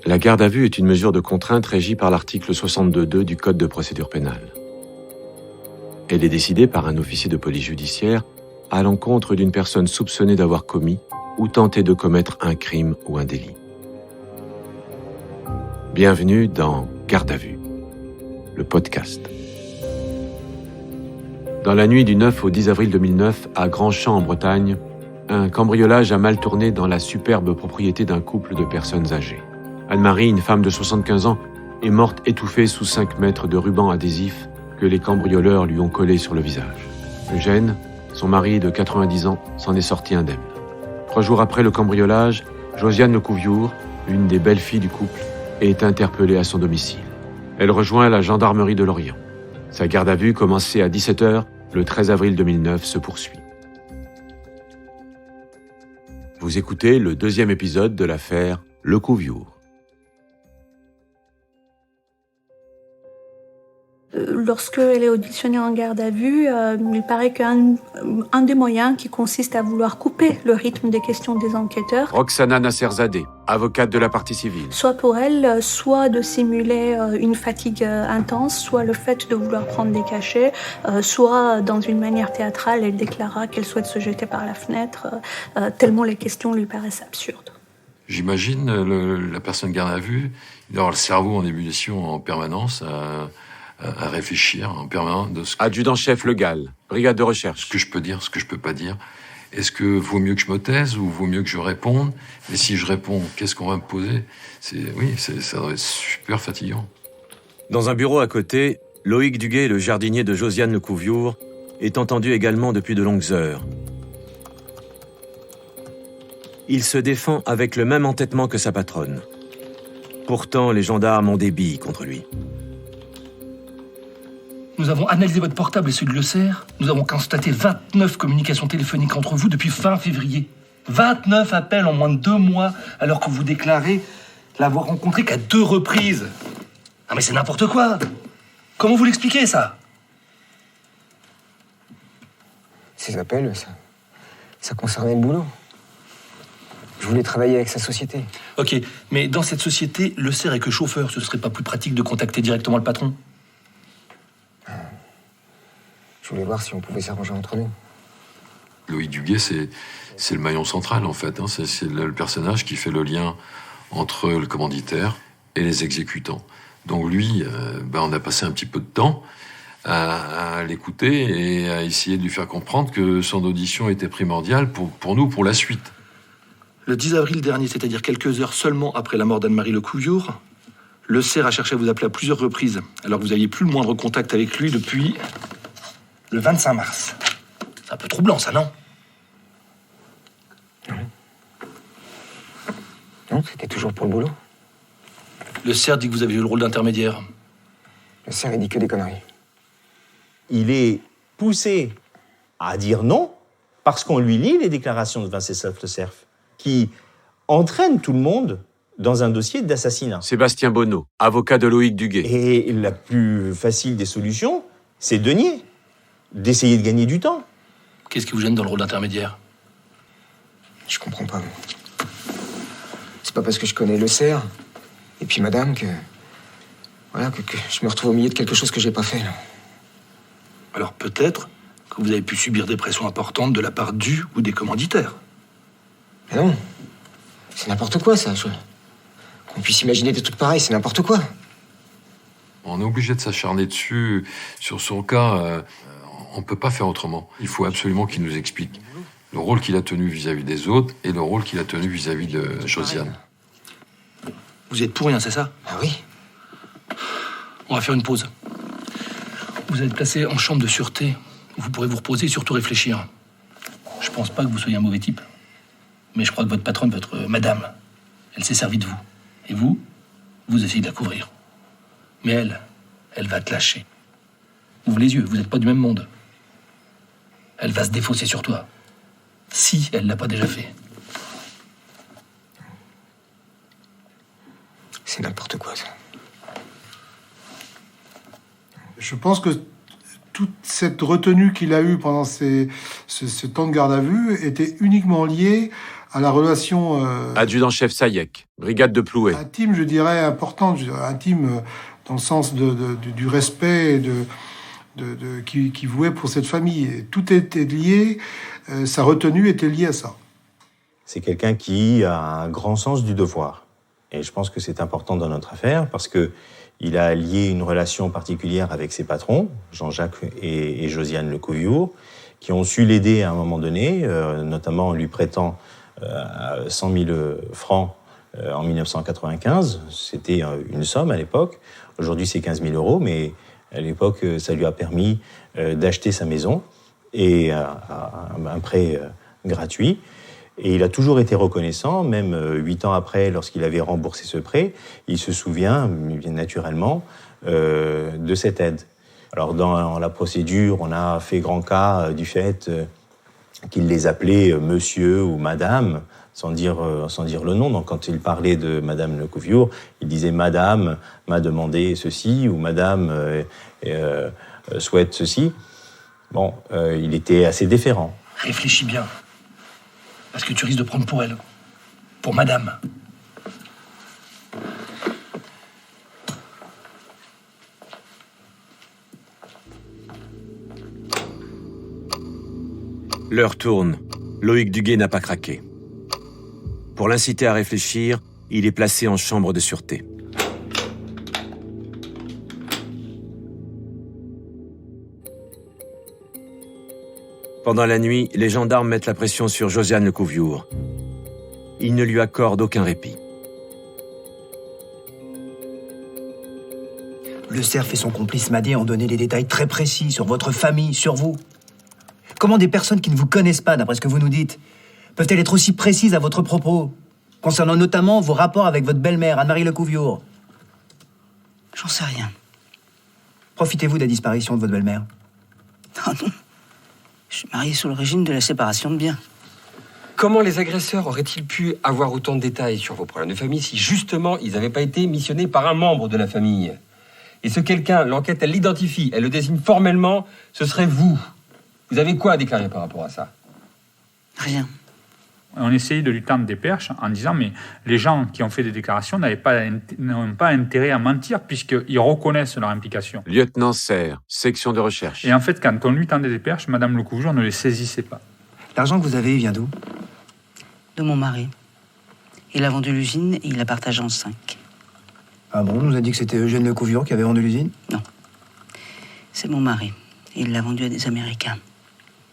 La garde à vue est une mesure de contrainte régie par l'article 62.2 du Code de procédure pénale. Elle est décidée par un officier de police judiciaire à l'encontre d'une personne soupçonnée d'avoir commis ou tenté de commettre un crime ou un délit. Bienvenue dans Garde à vue, le podcast. Dans la nuit du 9 au 10 avril 2009, à Grandchamp en Bretagne, un cambriolage a mal tourné dans la superbe propriété d'un couple de personnes âgées. Anne-Marie, une femme de 75 ans, est morte étouffée sous 5 mètres de ruban adhésif que les cambrioleurs lui ont collé sur le visage. Eugène, son mari de 90 ans, s'en est sorti indemne. 3 jours après le cambriolage, Josiane Lecouviour, une des belles-filles du couple, est interpellée à son domicile. Elle rejoint la gendarmerie de Lorient. Sa garde à vue, commencée à 17h, le 13 avril 2009, se poursuit. Vous écoutez le 2e épisode de l'affaire Lecouviour. Lorsqu'elle est auditionnée en garde à vue, il paraît qu'un des moyens qui consiste à vouloir couper le rythme des questions des enquêteurs, Roxana Nasserzadeh, avocate de la partie civile. soit pour elle, soit de simuler une fatigue intense, soit le fait de vouloir prendre des cachets, soit dans une manière théâtrale, elle déclara qu'elle souhaite se jeter par la fenêtre, tellement les questions lui paraissent absurdes. J'imagine la personne garde à vue, il doit avoir le cerveau en ébullition en permanence, à réfléchir en permanence de ce Adjudant-chef Le Gall, brigade de recherche. que je peux dire, ce que je peux pas dire. Est-ce que vaut mieux que je me taise ou vaut mieux que je réponde? Et si je réponds, qu'est-ce qu'on va me poser? Ça doit être super fatigant. Dans un bureau à côté, Loïc Duguay, le jardinier de Josiane Lecouviour, est entendu également depuis de longues heures. Il se défend avec le même entêtement que sa patronne. Pourtant, les gendarmes ont des billes contre lui. Nous avons analysé votre portable et celui de Leclerc. Nous avons constaté 29 communications téléphoniques entre vous depuis fin février. 29 appels en moins de 2 mois, alors que vous déclarez l'avoir rencontré qu'à 2 reprises. Ah mais c'est n'importe quoi. Comment vous l'expliquez, ça? Ces appels, ça concernait le boulot. Je voulais travailler avec sa société. Ok, mais dans cette société, Leclerc est que chauffeur. Ce serait pas plus pratique de contacter directement le patron? Je voulais voir si on pouvait s'arranger entre nous. Loïc Duguay, c'est le maillon central, en fait. C'est le personnage qui fait le lien entre le commanditaire et les exécutants. Donc lui, on a passé un petit peu de temps à l'écouter et à essayer de lui faire comprendre que son audition était primordiale pour nous, pour la suite. Le 10 avril dernier, c'est-à-dire quelques heures seulement après la mort d'Anne-Marie Lecouviour, Leclerc a cherché à vous appeler à plusieurs reprises, alors que vous n'aviez plus le moindre contact avec lui depuis le 25 mars. C'est un peu troublant, ça, non? Non, c'était toujours pour le boulot. Leclerc dit que vous avez eu le rôle d'intermédiaire. Le cerf, il dit que des conneries. Il est poussé à dire non parce qu'on lui lit les déclarations de Venceslas Le Cerf qui entraînent tout le monde dans un dossier d'assassinat. Sébastien Bonneau, avocat de Loïc Duguay. Et la plus facile des solutions, c'est de nier, d'essayer de gagner du temps. Qu'est-ce qui vous gêne dans le rôle d'intermédiaire? Je comprends pas, moi. C'est pas parce que je connais le cerf et puis madame que je me retrouve au milieu de quelque chose que j'ai pas fait, là. Alors peut-être que vous avez pu subir des pressions importantes de la part du ou des commanditaires. Mais non, c'est n'importe quoi, ça. Qu'on puisse imaginer des trucs pareils, c'est n'importe quoi. On est obligé de s'acharner dessus. Sur son cas, on ne peut pas faire autrement. Il faut absolument qu'il nous explique le rôle qu'il a tenu vis-à-vis des autres et le rôle qu'il a tenu vis-à-vis de Josiane. Vous êtes pour rien, c'est ça? Ah oui? On va faire une pause. Vous allez être placé en chambre de sûreté. Vous pourrez vous reposer et surtout réfléchir. Je pense pas que vous soyez un mauvais type. Mais je crois que votre patronne, votre madame, elle s'est servie de vous. Et vous essayez de la couvrir. Mais elle va te lâcher. Ouvre les yeux, vous n'êtes pas du même monde. Elle va se défausser sur toi. Si elle l'a pas déjà fait. C'est n'importe quoi, ça. Je pense que toute cette retenue qu'il a eue pendant ce temps de garde à vue était uniquement liée à la relation Adjudant-chef Sayek, brigade de Plouet. intime, je dirais, importante, intime dans le sens du respect et qui vouait pour cette famille. Et tout était lié, sa retenue était liée à ça. C'est quelqu'un qui a un grand sens du devoir. Et je pense que c'est important dans notre affaire parce qu'il a lié une relation particulière avec ses patrons, Jean-Jacques et Josiane Lecouviure, qui ont su l'aider à un moment donné, notamment en lui prêtant 100 000 francs en 1995. C'était une somme à l'époque. Aujourd'hui, c'est 15 000 euros, mais à l'époque, ça lui a permis d'acheter sa maison et un prêt gratuit. Et il a toujours été reconnaissant, même 8 ans après, lorsqu'il avait remboursé ce prêt, il se souvient, bien naturellement, de cette aide. Alors, dans la procédure, on a fait grand cas du fait qu'il les appelait monsieur ou madame, sans dire le nom. Donc, quand il parlait de madame Lecouviure, il disait madame m'a demandé ceci ou madame souhaite ceci. Bon, il était assez déférent. Réfléchis bien. Parce que tu risques de prendre pour elle. Pour madame. L'heure tourne. Loïc Duguay n'a pas craqué. Pour l'inciter à réfléchir, il est placé en chambre de sûreté. Pendant la nuit, les gendarmes mettent la pression sur Josiane Lecouviure. Ils ne lui accordent aucun répit. Le cerf et son complice Madé ont donné des détails très précis sur votre famille, sur vous. Comment des personnes qui ne vous connaissent pas, d'après ce que vous nous dites, peuvent-elles être aussi précises à votre propos, concernant notamment vos rapports avec votre belle-mère, Anne-Marie Lecouviure? J'en sais rien. Profitez-vous de la disparition de votre belle-mère? Non, non. Je suis mariée sous le régime de la séparation de biens. Comment les agresseurs auraient-ils pu avoir autant de détails sur vos problèmes de famille si justement ils n'avaient pas été missionnés par un membre de la famille? Et ce quelqu'un, l'enquête, elle l'identifie, elle le désigne formellement, ce serait vous. Vous avez quoi à déclarer par rapport à ça? Rien. On essayait de lui tendre des perches en disant mais les gens qui ont fait des déclarations n'ont pas intérêt à mentir puisqu'ils reconnaissent leur implication. Lieutenant Serre, section de recherche. Et en fait, quand on lui tendait des perches, Madame Lecouviure ne les saisissait pas. L'argent que vous avez, il vient d'où? De mon mari. Il a vendu l'usine et il la partage en 5. Ah bon, on nous a dit que c'était Eugène Lecouviure qui avait vendu l'usine? Non. C'est mon mari. Il l'a vendu à des Américains.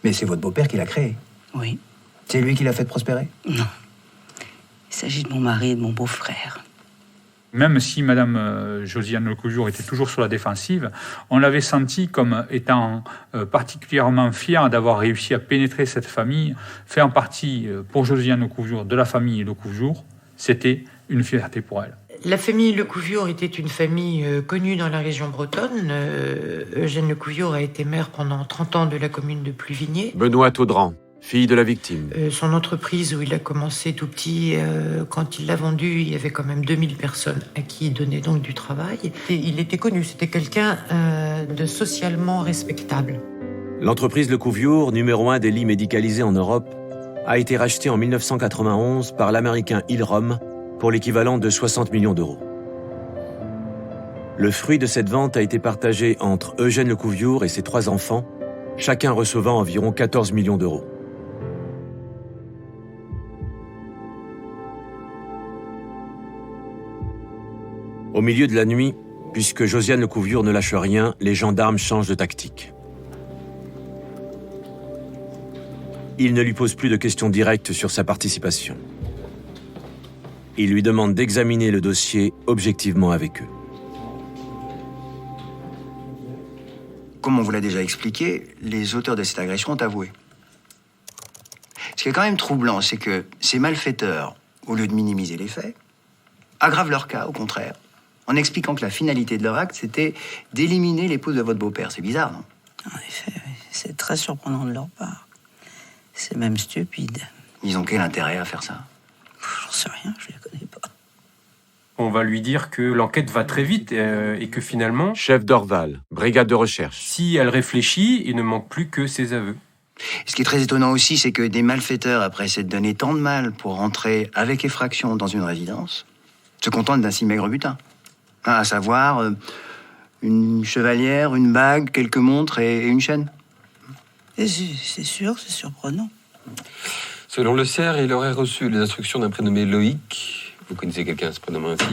Mais c'est votre beau-père qui l'a créé. Oui. C'est lui qui l'a fait prospérer? Non. Il s'agit de mon mari et de mon beau-frère. Même si Madame Josiane Lecouviure était toujours sur la défensive, on l'avait senti comme étant particulièrement fière d'avoir réussi à pénétrer cette famille, fait en partie pour Josiane Lecouviure de la famille Lecouviure. C'était une fierté pour elle. La famille Lecouviure était une famille connue dans la région bretonne. Eugène Lecouviure a été maire pendant 30 ans de la commune de Pluvigné. Benoît Audran, fille de la victime. Son entreprise où il a commencé tout petit, quand il l'a vendue, il y avait quand même 2000 personnes à qui il donnait donc du travail. Et il était connu, c'était quelqu'un de socialement respectable. L'entreprise Lecouviure, numéro 1 des lits médicalisés en Europe, a été rachetée en 1991 par l'américain Hill-Rom pour l'équivalent de 60 millions d'euros. Le fruit de cette vente a été partagé entre Eugène Lecouviure et ses 3 enfants, chacun recevant environ 14 millions d'euros. Au milieu de la nuit, puisque Josiane Lecouviure ne lâche rien, les gendarmes changent de tactique. Ils ne lui posent plus de questions directes sur sa participation. Ils lui demandent d'examiner le dossier objectivement avec eux. Comme on vous l'a déjà expliqué, les auteurs de cette agression ont avoué. Ce qui est quand même troublant, c'est que ces malfaiteurs, au lieu de minimiser les faits, aggravent leur cas, au contraire, en expliquant que la finalité de leur acte, c'était d'éliminer l'épouse de votre beau-père. C'est bizarre, non? En effet, oui. C'est très surprenant de leur part. C'est même stupide. Ils ont quel intérêt à faire ça? J'en sais rien, je les connais pas. On va lui dire que l'enquête va très vite et que finalement, Chef d'Orval, brigade de recherche. si elle réfléchit, il ne manque plus que ses aveux. Ce qui est très étonnant aussi, c'est que des malfaiteurs, après s'être donné tant de mal pour rentrer avec effraction dans une résidence, se contentent d'un si maigre butin. À savoir, une chevalière, une bague, quelques montres et une chaîne. C'est sûr, c'est surprenant. Selon le cerf, il aurait reçu les instructions d'un prénommé Loïc. Vous connaissez quelqu'un à ce prénom ainsi?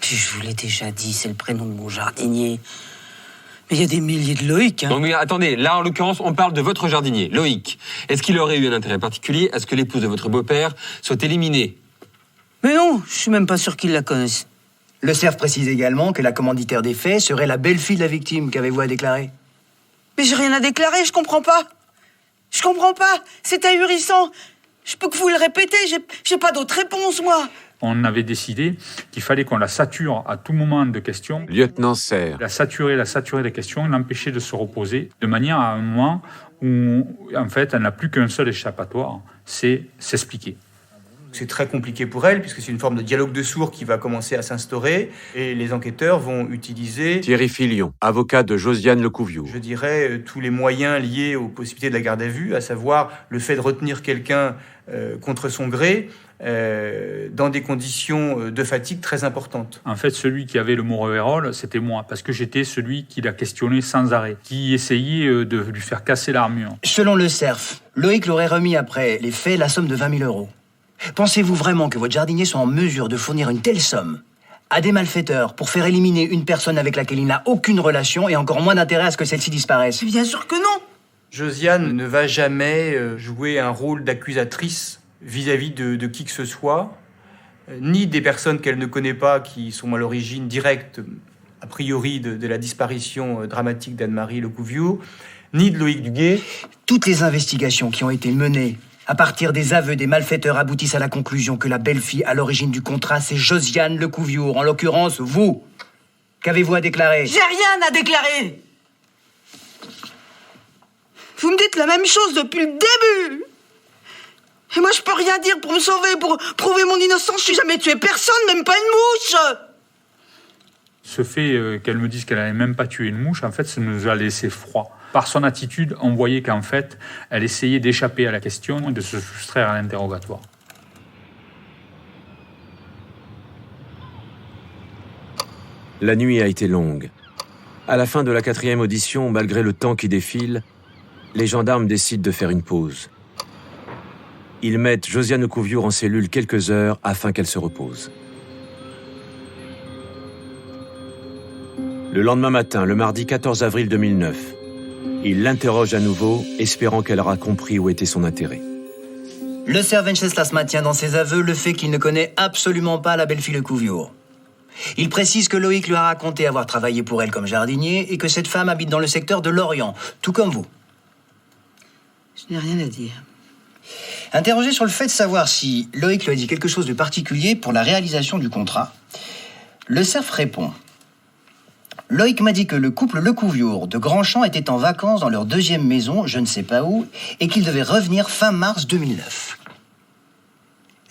Je vous l'ai déjà dit, c'est le prénom de mon jardinier. Mais il y a des milliers de Loïc, hein. Non mais attendez, là en l'occurrence, on parle de votre jardinier, Loïc. Est-ce qu'il aurait eu un intérêt particulier à ce que l'épouse de votre beau-père soit éliminée? Mais non, je suis même pas sûr qu'ils la connaissent. Le cerf précise également que la commanditaire des faits serait la belle-fille de la victime. Qu'avez-vous à déclarer? Mais j'ai rien à déclarer, je comprends pas. Je comprends pas, c'est ahurissant. Je peux que vous le répéter, j'ai pas d'autre réponse, moi. On avait décidé qu'il fallait qu'on la sature à tout moment de questions. Lieutenant Serre. La saturer des questions, l'empêcher de se reposer, de manière à un moment où, en fait, elle n'a plus qu'un seul échappatoire, c'est s'expliquer. C'est très compliqué pour elle, puisque c'est une forme de dialogue de sourds qui va commencer à s'instaurer, et les enquêteurs vont utiliser... Thierry Filion, avocat de Josiane Lecouviour. Je dirais tous les moyens liés aux possibilités de la garde à vue, à savoir le fait de retenir quelqu'un contre son gré, dans des conditions de fatigue très importantes. En fait, celui qui avait le mot révérole, c'était moi, parce que j'étais celui qui l'a questionné sans arrêt, qui essayait de lui faire casser l'armure. Selon le cerf, Loïc l'aurait remis après les faits la somme de 20 000 €. Pensez-vous vraiment que votre jardinier soit en mesure de fournir une telle somme à des malfaiteurs pour faire éliminer une personne avec laquelle il n'a aucune relation et encore moins d'intérêt à ce que celle-ci disparaisse? Bien sûr que non. Josiane ne va jamais jouer un rôle d'accusatrice vis-à-vis de qui que ce soit, ni des personnes qu'elle ne connaît pas qui sont à l'origine directe, a priori, de la disparition dramatique d'Anne-Marie Lecouviour, ni de Loïc Duguay. Toutes les investigations qui ont été menées à partir des aveux des malfaiteurs aboutissent à la conclusion que la belle-fille à l'origine du contrat, c'est Josiane Lecouviour, en l'occurrence vous. Qu'avez-vous à déclarer? J'ai rien à déclarer. Vous me dites la même chose depuis le début. Et moi, je peux rien dire pour me sauver, pour prouver mon innocence. Je n'ai jamais tué personne, même pas une mouche. Ce fait qu'elle me dise qu'elle n'avait même pas tué une mouche, en fait, ça nous a laissé froid. Par son attitude, on voyait qu'en fait, elle essayait d'échapper à la question et de se soustraire à l'interrogatoire. La nuit a été longue. À la fin de la 4e audition, malgré le temps qui défile, les gendarmes décident de faire une pause. Ils mettent Josiane Lecouviour en cellule quelques heures afin qu'elle se repose. Le lendemain matin, le mardi 14 avril 2009, ils l'interrogent à nouveau, espérant qu'elle aura compris où était son intérêt. Le cerf Venceslas maintient dans ses aveux le fait qu'il ne connaît absolument pas la belle-fille Lecouviour. Il précise que Loïc lui a raconté avoir travaillé pour elle comme jardinier et que cette femme habite dans le secteur de Lorient, tout comme vous. Je n'ai rien à dire. Interrogé sur le fait de savoir si Loïc lui a dit quelque chose de particulier pour la réalisation du contrat, le cerf répond: Loïc m'a dit que le couple Lecouviour de Grandchamp était en vacances dans leur 2e maison, je ne sais pas où, et qu'il devait revenir fin mars 2009.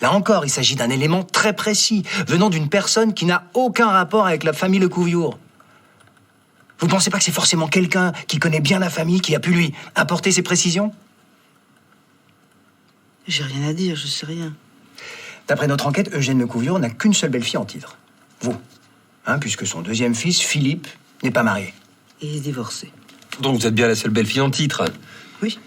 Là encore, il s'agit d'un élément très précis, venant d'une personne qui n'a aucun rapport avec la famille Lecouviour. Vous ne pensez pas que c'est forcément quelqu'un qui connaît bien la famille qui a pu lui apporter ces précisions? J'ai rien à dire, je sais rien. D'après notre enquête, Eugène Lecouviour n'a qu'une seule belle-fille en titre. Vous. Puisque son 2e fils, Philippe, n'est pas marié. Il est divorcé. Donc vous êtes bien la seule belle-fille en titre. Oui.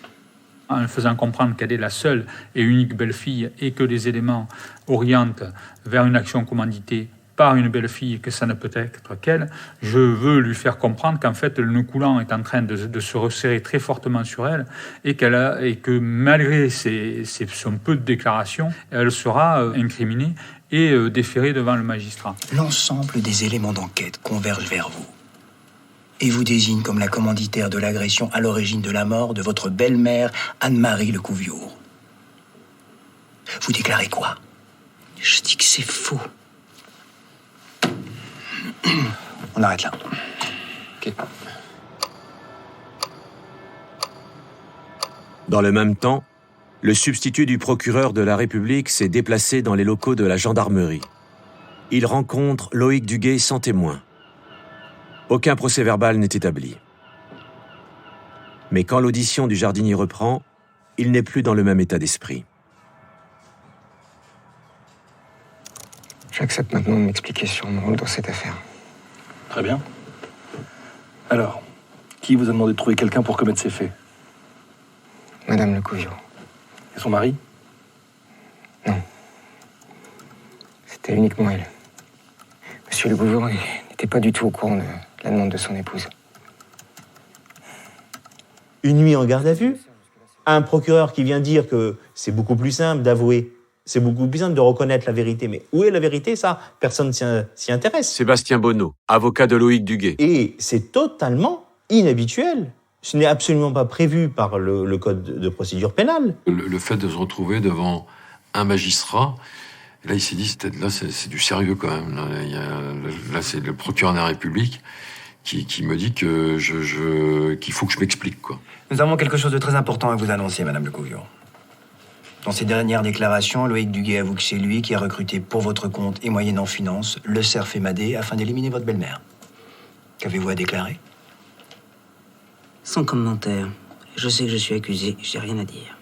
En faisant comprendre qu'elle est la seule et unique belle-fille et que les éléments orientent vers une action commanditée par une belle-fille, que ça ne peut être qu'elle, je veux lui faire comprendre qu'en fait, le nœud coulant est en train de se resserrer très fortement sur elle et que malgré son peu de déclarations, elle sera incriminée et déférée devant le magistrat. L'ensemble des éléments d'enquête convergent vers vous et vous désigne comme la commanditaire de l'agression à l'origine de la mort de votre belle-mère, Anne-Marie Lecouviour. Vous déclarez quoi? Je dis que c'est faux. On arrête là. Ok. Dans le même temps, le substitut du procureur de la République s'est déplacé dans les locaux de la gendarmerie. Il rencontre Loïc Duguay sans témoin. Aucun procès-verbal n'est établi. Mais quand l'audition du jardinier reprend, il n'est plus dans le même état d'esprit. J'accepte maintenant de m'expliquer sur mon rôle dans cette affaire. Très bien. Alors, qui vous a demandé de trouver quelqu'un pour commettre ces faits? Madame Lecouviot. Et son mari? Non. C'était uniquement elle. Monsieur Lecouviot n'était pas du tout au courant de la demande de son épouse. Une nuit en garde à vue, un procureur qui vient dire que c'est beaucoup plus simple d'avouer, c'est beaucoup plus simple de reconnaître la vérité. Mais où est la vérité, ça? Personne s'y intéresse. Sébastien Bonneau, avocat de Loïc Duguet. Et c'est totalement inhabituel. Ce n'est absolument pas prévu par le code de procédure pénale. Le fait de se retrouver devant un magistrat, là il s'est dit, là c'est du sérieux quand même. Là c'est le procureur de la République qui me dit qu'il faut que je m'explique, quoi. Nous avons quelque chose de très important à vous annoncer, Madame Lecouviot. Dans ses dernières déclarations, Loïc Duguet avoue que c'est lui qui a recruté pour votre compte et moyennant finance le cerf et Madé afin d'éliminer votre belle-mère. Qu'avez-vous à déclarer? Sans commentaire. Je sais que je suis accusé, j'ai rien à dire.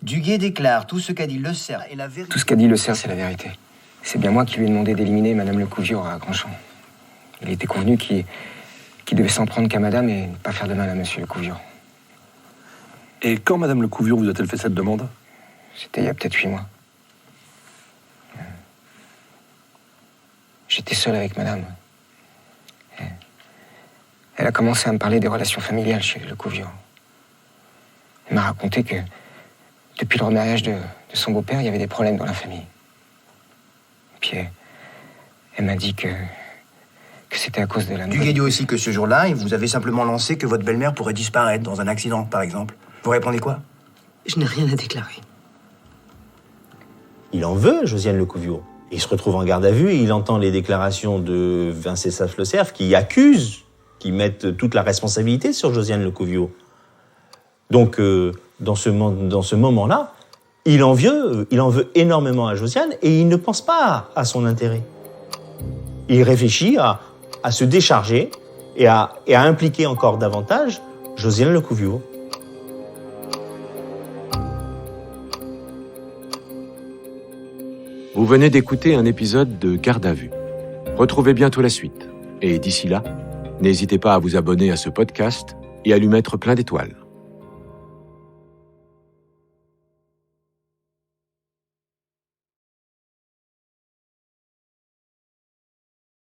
Duguet déclare tout ce qu'a dit le cerf et la vérité. Tout ce qu'a dit le cerf, c'est la vérité. C'est bien moi qui lui ai demandé d'éliminer Madame Lecouviot à Grandchamp. Il était convenu qu'il devait s'en prendre qu'à Madame et ne pas faire de mal à Monsieur Lecouviot. Et quand Madame Lecouviot vous a-t-elle fait cette demande? C'était il y a peut-être 8 mois. J'étais seul avec Madame. Elle a commencé à me parler des relations familiales chez Lecouviot. Elle m'a raconté que depuis le remariage de son beau-père, il y avait des problèmes dans la famille. Puis elle m'a dit que c'était à cause de la... Duguet dit aussi que ce jour-là, vous avez simplement lancé que votre belle-mère pourrait disparaître dans un accident, par exemple. Vous répondez quoi? Je n'ai rien à déclarer. Il en veut, Josiane Lecouviot. Il se retrouve en garde à vue et il entend les déclarations de Venceslas Le Cerf qui accusent, qui mettent toute la responsabilité sur Josiane Lecouviot. Donc, dans ce moment-là, il en veut énormément à Josiane et il ne pense pas à son intérêt. Il réfléchit à se décharger et à impliquer encore davantage Josiane Lecouviot. Vous venez d'écouter un épisode de Garde à vue. Retrouvez bientôt la suite. Et d'ici là, n'hésitez pas à vous abonner à ce podcast et à lui mettre plein d'étoiles.